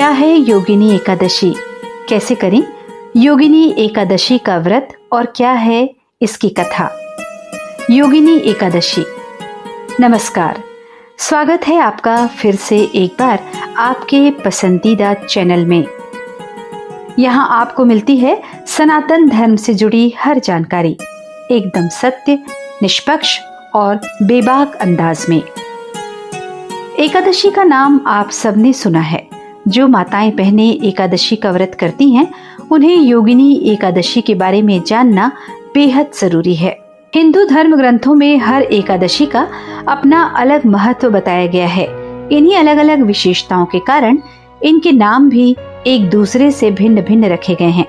क्या है योगिनी एकादशी, कैसे करें योगिनी एकादशी का व्रत और क्या है इसकी कथा। योगिनी एकादशी। नमस्कार, स्वागत है आपका फिर से एक बार आपके पसंदीदा चैनल में। यहाँ आपको मिलती है सनातन धर्म से जुड़ी हर जानकारी एकदम सत्य, निष्पक्ष और बेबाक अंदाज में। एकादशी का नाम आप सबने सुना है। जो माताएं बहनें एकादशी का व्रत करती हैं, उन्हें योगिनी एकादशी के बारे में जानना बेहद जरूरी है। हिंदू धर्म ग्रंथों में हर एकादशी का अपना अलग महत्व बताया गया है। इन्हीं अलग अलग विशेषताओं के कारण इनके नाम भी एक दूसरे से भिन्न भिन्न रखे गए हैं।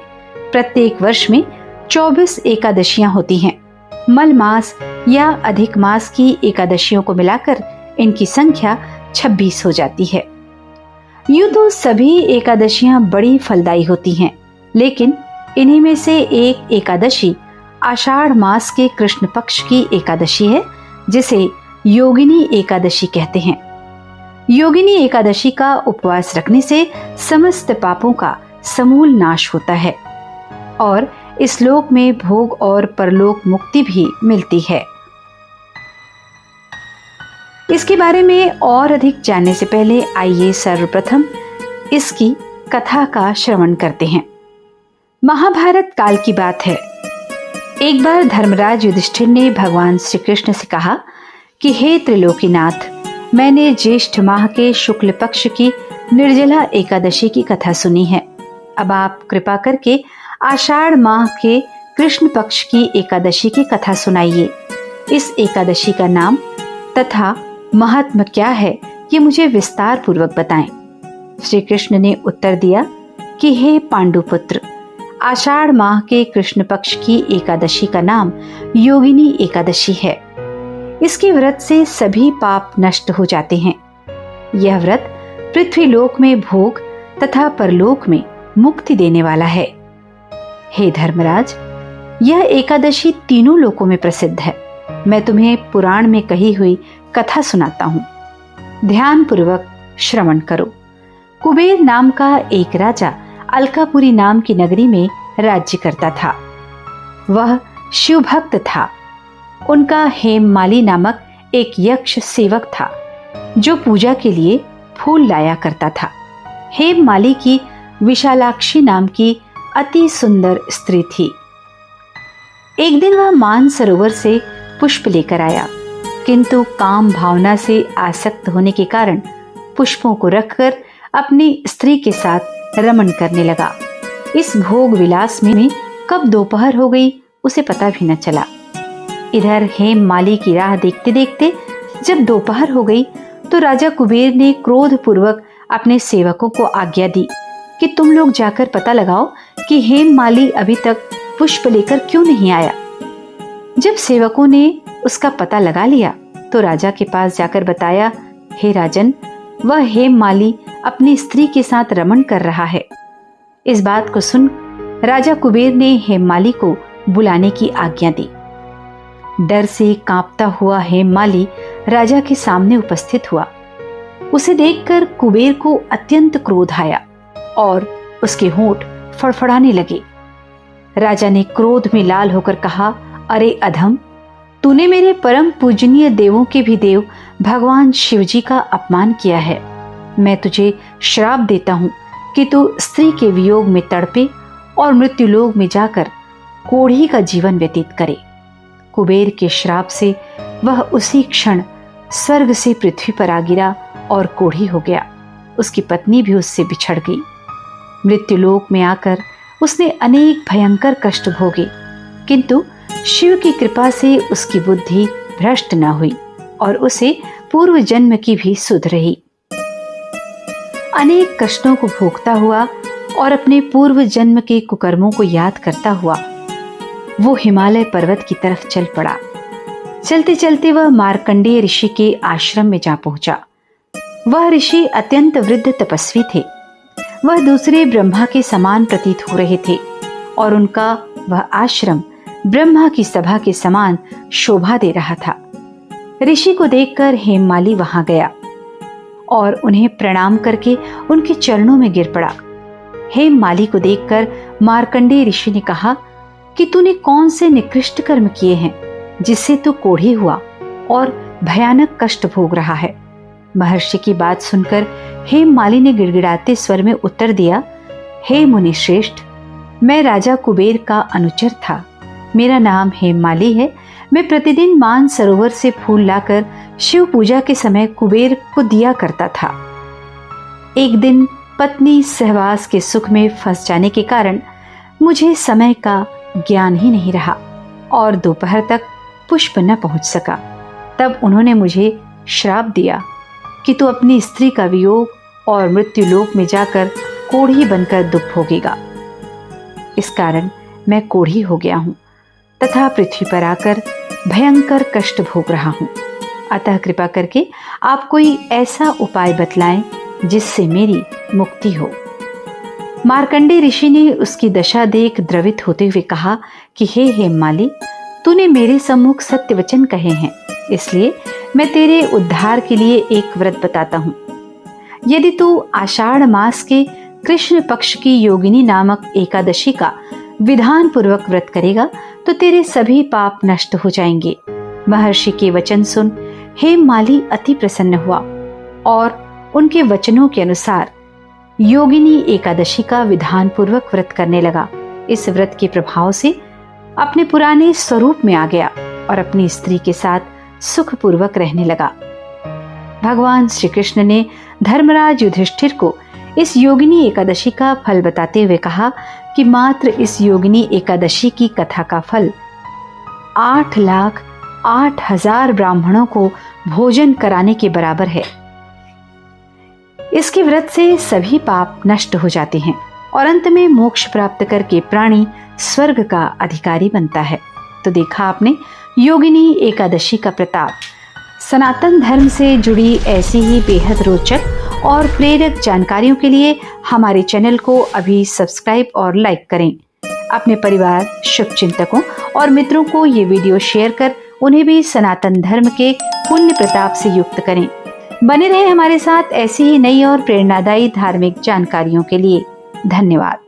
प्रत्येक वर्ष में 24 एकादशियां होती हैं। मल मास या अधिक मास की एकादशियों को मिलाकर इनकी संख्या 26 हो जाती है। यूं तो सभी एकादशियां बड़ी फलदायी होती हैं, लेकिन इन्हीं में से एक एकादशी आषाढ़ मास के कृष्ण पक्ष की एकादशी है, जिसे योगिनी एकादशी कहते हैं। योगिनी एकादशी का उपवास रखने से समस्त पापों का समूल नाश होता है और इस लोक में भोग और परलोक मुक्ति भी मिलती है। इसके बारे में और अधिक जानने से पहले आइए सर्वप्रथम इसकी कथा का श्रवण करते हैं। महाभारत काल की बात है। एक बार धर्मराज युधिष्ठिर ने भगवान श्री कृष्ण से कहा कि हे त्रिलोकीनाथ, मैंने ज्येष्ठ माह के शुक्ल पक्ष की निर्जला एकादशी की कथा सुनी है। अब आप कृपा करके आषाढ़ माह के कृष्ण पक्ष की एकादशी की कथा सुनाइए। इस एकादशी का नाम तथा महात्म क्या है, ये मुझे विस्तार पूर्वक बताएं। श्री कृष्ण ने उत्तर दिया कि हे पांडुपुत्र, आषाढ़ माह के कृष्ण पक्ष की एकादशी का नाम योगिनी एकादशी है। इसके व्रत से सभी पाप नष्ट हो जाते हैं। यह व्रत पृथ्वीलोक में भोग तथा परलोक में मुक्ति देने वाला है। हे धर्मराज, यह एकादशी तीनों लोकों में प्रसिद्ध है। मैं तुम्हें पुराण में कही हुई कथा सुनाता हूँ, ध्यान पूर्वक श्रवण करो। कुबेर नाम का एक राजा अलकापुरी नाम की नगरी में राज्य करता था। वह शिव भक्त था। उनका हेममाली नामक एक यक्ष सेवक था जो पूजा के लिए फूल लाया करता था। हेममाली की विशालाक्षी नाम की अति सुंदर स्त्री थी। एक दिन वह मानसरोवर से पुष्प लेकर आया, किंतु काम भावना से आसक्त होने के कारण पुष्पों को रखकर अपनी स्त्री के साथ रमण करने लगा। इस भोग विलास में कब दोपहर हो गई उसे पता भी न चला। इधर हेममाली की राह देखते देखते जब दोपहर हो गई तो राजा कुबेर ने क्रोध पूर्वक अपने सेवकों को आज्ञा दी कि तुम लोग जाकर पता लगाओ कि हेममाली अभी तक पुष्प लेकर क्यों नहीं आया। जब सेवकों ने उसका पता लगा लिया तो राजा के पास जाकर बताया, हे राजन, वह हेममाली अपनी स्त्री के साथ रमण कर रहा है। इस बात को सुन राजा कुबेर ने हेममाली को बुलाने की आज्ञा दी। डर से कांपता हुआ हेममाली राजा के सामने उपस्थित हुआ। उसे देखकर कुबेर को अत्यंत क्रोध आया और उसके होंठ फड़फड़ाने लगे। राजा ने क्रोध में लाल होकर कहा, अरे अधम, तूने मेरे परम पूजनीय देवों के भी देव भगवान शिवजी का अपमान किया है। मैं तुझे श्राप देता हूँ कि तू स्त्री के वियोग में तड़पे और मृत्युलोक में जाकर कोढ़ी का जीवन व्यतीत करे। कुबेर के श्राप से वह उसी क्षण स्वर्ग से पृथ्वी पर आ गिरा और कोढ़ी हो गया। उसकी पत्नी भी उससे बिछड़ गई। मृत्युलोक में आकर उसने अनेक भयंकर कष्ट भोगे, किंतु शिव की कृपा से उसकी बुद्धि भ्रष्ट न हुई और उसे पूर्व जन्म की भी सुध रही। अनेक कष्टों को भोगता हुआ और अपने पूर्व जन्म के कुकर्मों को याद करता हुआ वो हिमालय पर्वत की तरफ चल पड़ा। चलते चलते वह मार्कंडेय ऋषि के आश्रम में जा पहुंचा। वह ऋषि अत्यंत वृद्ध तपस्वी थे। वह दूसरे ब्रह्मा के समान प्रतीत हो रहे थे और उनका वह आश्रम ब्रह्मा की सभा के समान शोभा दे रहा था। ऋषि को देखकर हेममाली वहां गया और उन्हें प्रणाम करके उनके चरणों में गिर पड़ा। हेममाली को देखकर मार्कंडेय ऋषि ने कहा कि तूने कौन से निकृष्ट कर्म किए हैं जिससे तू कोढ़ी हुआ और भयानक कष्ट भोग रहा है। महर्षि की बात सुनकर हेममाली ने गिड़गिड़ाते स्वर में उत्तर दिया, हे मुनि श्रेष्ठ, मैं राजा कुबेर का अनुचर था। मेरा नाम हेममाली है। मैं प्रतिदिन मान सरोवर से फूल लाकर शिव पूजा के समय कुबेर को दिया करता था। एक दिन पत्नी सहवास के सुख में फंस जाने के कारण मुझे समय का ज्ञान ही नहीं रहा और दोपहर तक पुष्प न पहुंच सका। तब उन्होंने मुझे श्राप दिया कि तू अपनी स्त्री का वियोग और मृत्यु लोक में जाकर कोढ़ी बनकर दुख भोगेगा। इस कारण मैं कोढ़ी हो गया हूं तथा पृथ्वी पर आकर भयंकर कष्ट भोग रहा हूं। अतः कृपा करके आप कोई ऐसा उपाय बतलाएं जिससे मेरी मुक्ति हो। मार्कंडेय ऋषि ने उसकी दशा देख द्रवित होते हुए कहा कि हे हेममाली, तूने मेरे सम्मुख सत्य वचन कहे हैं, इसलिए मैं तेरे उद्धार के लिए एक व्रत बताता हूँ। यदि तू आषाढ़ मास के कृष्ण पक्ष की योगिनी नामक एकादशी का विधान पूर्वक व्रत करेगा तो तेरे सभी पाप नष्ट हो जाएंगे। महर्षि के वचन सुन हेममाली अति प्रसन्न हुआ और उनके वचनों के अनुसार योगिनी एकादशी का विधान पूर्वक व्रत करने लगा। इस व्रत के प्रभाव से अपने पुराने स्वरूप में आ गया और अपनी स्त्री के साथ सुखपूर्वक रहने लगा। भगवान श्री कृष्ण ने धर्मराज युधिष्ठिर को इस योगिनी एकादशी का फल बताते हुए कहा कि मात्र इस योगिनी एकादशी की कथा का फल 8,08,000 ब्राह्मणों को भोजन कराने के बराबर है। इसके व्रत से सभी पाप नष्ट हो जाते हैं और अंत में मोक्ष प्राप्त करके प्राणी स्वर्ग का अधिकारी बनता है। तो देखा आपने योगिनी एकादशी का प्रताप। सनातन धर्म से जुड़ी ऐसी ही बेहद रोचक और प्रेरक जानकारियों के लिए हमारे चैनल को अभी सब्सक्राइब और लाइक करें। अपने परिवार, शुभचिंतकों और मित्रों को ये वीडियो शेयर कर उन्हें भी सनातन धर्म के पुण्य प्रताप से युक्त करें। बने रहे हमारे साथ ऐसी ही नई और प्रेरणादायी धार्मिक जानकारियों के लिए। धन्यवाद।